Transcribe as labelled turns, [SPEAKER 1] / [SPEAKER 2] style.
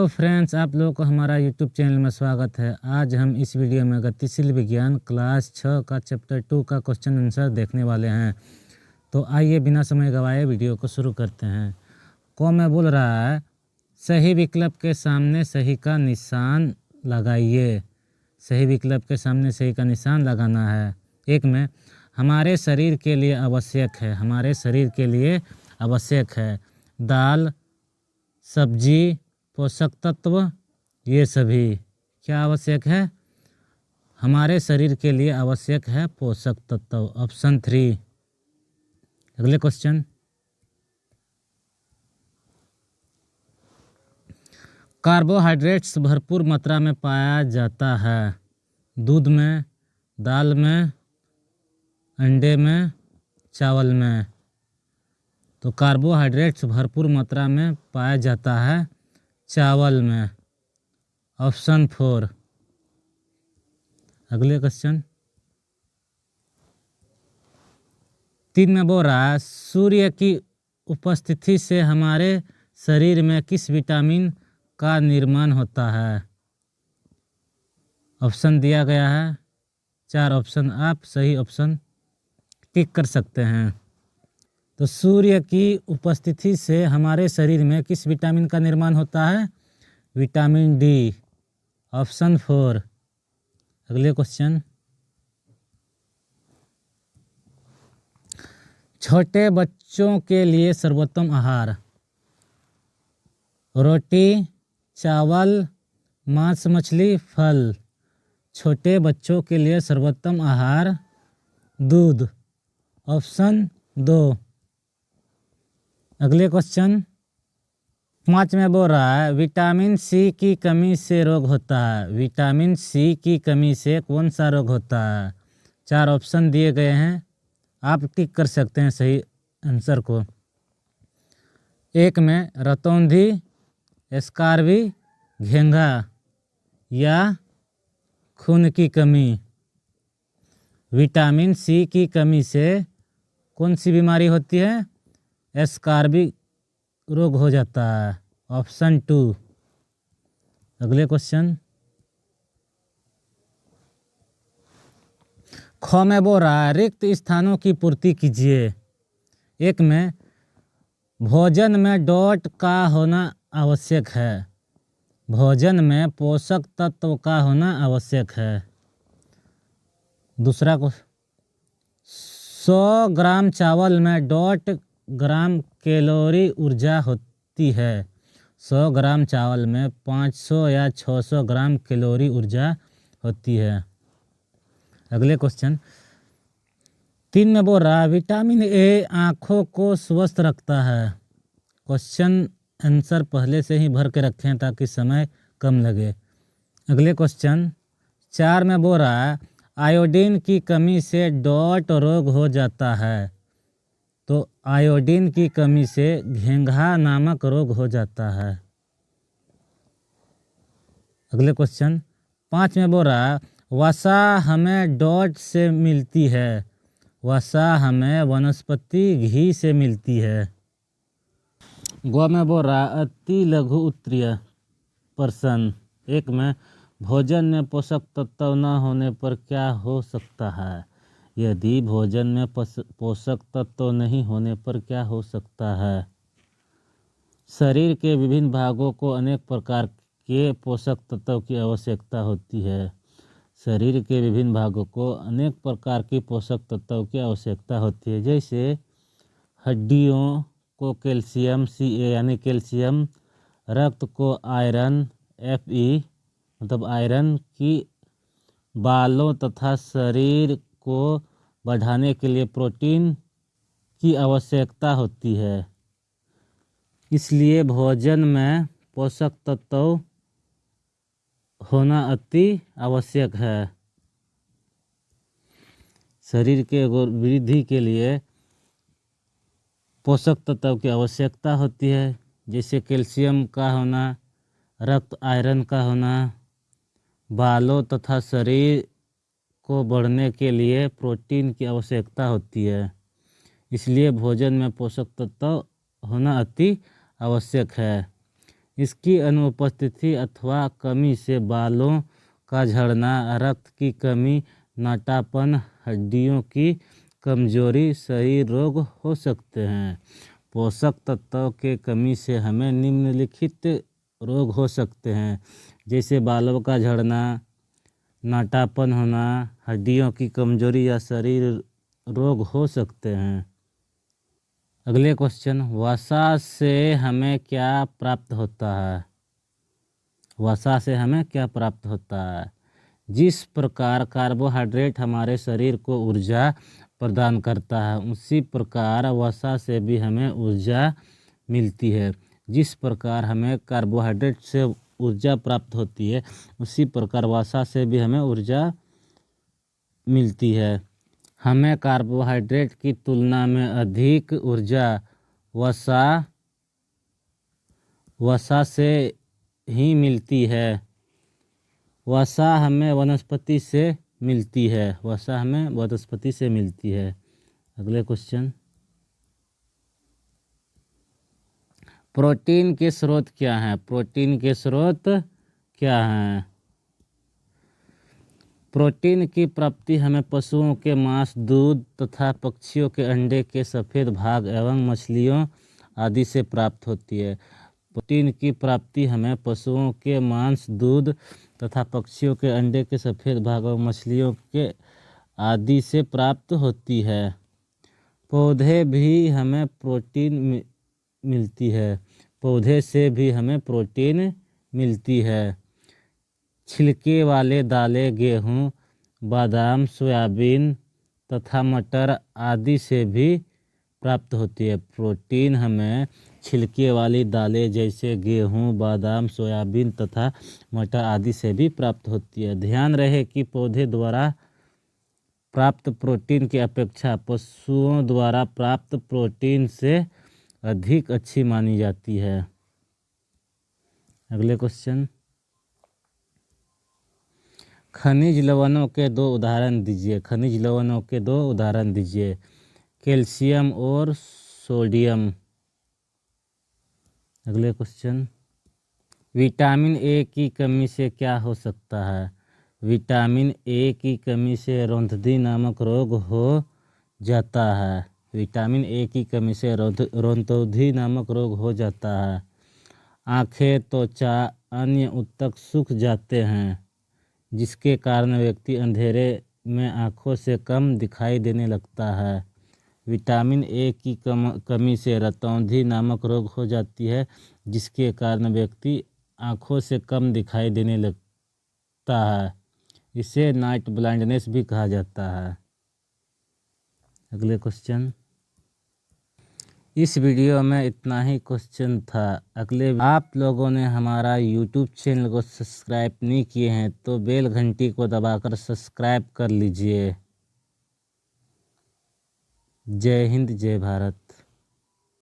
[SPEAKER 1] Hello friends, आप लोगों को हमारा यूट्यूब चैनल में स्वागत है। आज हम इस वीडियो में गतिशील विज्ञान क्लास 6 का चैप्टर 2 का क्वेश्चन आंसर देखने वाले हैं। तो आइए बिना समय गवाए वीडियो को शुरू करते हैं। कौन में बोल रहा है, सही विकल्प के सामने सही का निशान लगाइए। सही विकल्प के सामने सही का निशान लगाना है। एक में हमारे शरीर के लिए आवश्यक है, हमारे शरीर के लिए आवश्यक है दाल, सब्जी, पोषक तत्व, ये सभी क्या आवश्यक है? हमारे शरीर के लिए आवश्यक है पोषक तत्व। ऑप्शन 3। अगले क्वेश्चन, कार्बोहाइड्रेट्स भरपूर मात्रा में पाया जाता है दूध में, दाल में, अंडे में, चावल में। तो कार्बोहाइड्रेट्स भरपूर मात्रा में पाया जाता है चावल में। ऑप्शन 4। अगले क्वेश्चन, 3 में बोल रहा है, सूर्य की उपस्थिति से हमारे शरीर में किस विटामिन का निर्माण होता है? ऑप्शन दिया गया है 4 ऑप्शन, आप सही ऑप्शन टिक कर सकते हैं। तो सूर्य की उपस्थिति से हमारे शरीर में किस विटामिन का निर्माण होता है? Vitamin D. ऑप्शन 4। अगले क्वेश्चन, छोटे बच्चों के लिए सर्वोत्तम आहार रोटी, चावल, मांस, मछली, फल। छोटे बच्चों के लिए सर्वोत्तम आहार दूध। ऑप्शन 2। अगले क्वेश्चन, 5 में बोल रहा है, विटामिन सी की कमी से रोग होता है। विटामिन सी की कमी से कौन सा रोग होता है? 4 ऑप्शन दिए गए हैं, आप टिक कर सकते हैं सही आंसर को। 1 में रतौंधी, स्कारवी, घेंघा या खून की कमी। विटामिन सी की कमी से कौन सी बीमारी होती है? स्कारवी रोग हो जाता है। ऑप्शन 2। अगले क्वेश्चन, ख में बोल रहा है, रिक्त स्थानों की पूर्ति कीजिए। 1 में भोजन में डॉट का होना आवश्यक है। भोजन में पोषक तत्व का होना आवश्यक है। दूसरा को 100 ग्राम चावल में डॉट ग्राम कैलोरी ऊर्जा होती है। 100 ग्राम चावल में 500 या 600 ग्राम कैलोरी ऊर्जा होती है। अगले क्वेश्चन, 3 में बोल रहा है, विटामिन ए आँखों को स्वस्थ रखता है। क्वेश्चन आंसर पहले से ही भर के रखें ताकि समय कम लगे। अगले क्वेश्चन, 4 में बोल रहा है, आयोडीन की कमी से डॉट रोग हो जाता है। तो आयोडीन की कमी से घेंघा नामक रोग हो जाता है। अगले क्वेश्चन, 5 में बोल रहा है, वसा हमें डॉट से मिलती है। वसा हमें वनस्पति घी से मिलती है। ग में बोल रहा है, अति लघु उत्तरीय प्रश्न। 1 में भोजन में पोषक तत्व न होने पर क्या हो सकता है? यदि भोजन में पोषक तत्व नहीं होने पर क्या हो सकता है? शरीर के विभिन्न भागों को अनेक प्रकार के पोषक तत्व की आवश्यकता होती है। शरीर के विभिन्न भागों को अनेक प्रकार की पोषक तत्व की आवश्यकता होती है। जैसे हड्डियों को कैल्शियम Ca यानी कैल्शियम, रक्त को आयरन Fe मतलब आयरन की, बालों तथा शरीर को बढ़ाने के लिए प्रोटीन की आवश्यकता होती है। इसलिए भोजन में पोषक तत्व होना अति आवश्यक है। शरीर के वृद्धि के लिए पोषक तत्व की आवश्यकता होती है, जैसे कैल्शियम का होना, रक्त आयरन का होना, बालों तथा शरीर को बढ़ने के लिए प्रोटीन की आवश्यकता होती है। इसलिए भोजन में पोषक तत्व होना अति आवश्यक है। इसकी अनुपस्थिति अथवा कमी से बालों का झड़ना, रक्त की कमी, नाटापन, हड्डियों की कमजोरी, शरीर रोग हो सकते हैं। पोषक तत्वों के कमी से हमें निम्नलिखित रोग हो सकते हैं, जैसे बालों का झड़ना, नाटापन होना, हड्डियों की कमजोरी या शरीर रोग हो सकते हैं। अगले क्वेश्चन, वसा से हमें क्या प्राप्त होता है? वसा से हमें क्या प्राप्त होता है? जिस प्रकार कार्बोहाइड्रेट हमारे शरीर को ऊर्जा प्रदान करता है, उसी प्रकार वसा से भी हमें ऊर्जा मिलती है। जिस प्रकार हमें कार्बोहाइड्रेट से ऊर्जा प्राप्त होती है, उसी प्रकार वसा से भी हमें ऊर्जा मिलती है। हमें कार्बोहाइड्रेट की तुलना में अधिक ऊर्जा वसा से ही मिलती है। वसा हमें वनस्पति से मिलती है। वसा हमें वनस्पति से मिलती है। अगले क्वेश्चन, प्रोटीन के स्रोत क्या हैं? प्रोटीन के स्रोत क्या हैं? प्रोटीन की प्राप्ति हमें पशुओं के मांस, दूध तथा पक्षियों के अंडे के सफ़ेद भाग एवं मछलियों आदि से प्राप्त होती है। प्रोटीन की प्राप्ति हमें पशुओं के मांस, दूध तथा पक्षियों के अंडे के सफ़ेद भाग एवं मछलियों के आदि से प्राप्त होती है। पौधे भी हमें प्रोटीन मिलती है। पौधे से भी हमें प्रोटीन मिलती है। छिलके वाले दालें गेहूँ, बादाम, सोयाबीन तथा मटर आदि से भी प्राप्त होती है। प्रोटीन हमें छिलके वाली दालें जैसे गेहूँ, बादाम, सोयाबीन तथा मटर आदि से भी प्राप्त होती है। ध्यान रहे कि पौधे द्वारा प्राप्त प्रोटीन की अपेक्षा पशुओं द्वारा प्राप्त प्रोटीन से अधिक अच्छी मानी जाती है। अगले क्वेश्चन, खनिज लवणों के दो उदाहरण दीजिए। खनिज लवणों के दो उदाहरण दीजिए। कैल्शियम और सोडियम। अगले क्वेश्चन, विटामिन ए की कमी से क्या हो सकता है? विटामिन ए की कमी से रौंदगी नामक रोग हो जाता है। विटामिन ए की कमी से रौंदगी नामक रोग हो जाता है। आँखें, त्वचा, अन्य ऊतक सूख जाते हैं, जिसके कारण व्यक्ति अंधेरे में आँखों से कम दिखाई देने लगता है। विटामिन ए की कमी से रतौंधी नामक रोग हो जाती है, जिसके कारण व्यक्ति आँखों से कम दिखाई देने लगता है। इसे नाइट ब्लाइंडनेस भी कहा जाता है। अगले क्वेश्चन, इस वीडियो में इतना ही क्वेश्चन था। आप लोगों ने हमारा यूट्यूब चैनल को सब्सक्राइब नहीं किए हैं तो बेल घंटी को दबाकर सब्सक्राइब कर लीजिए। जय हिंद, जय भारत।